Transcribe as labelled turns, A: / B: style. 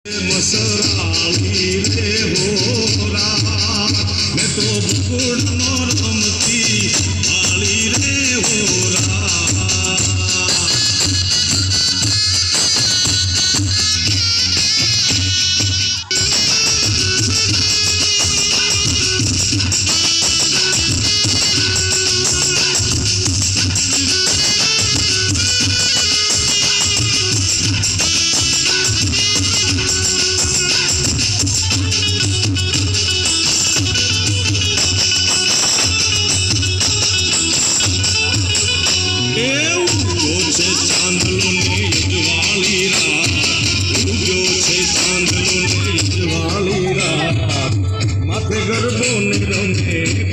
A: મસરાળી રે હોરા મેં તો બકુડનો રમતી વાળી રે હોરા ગરબો ને રમે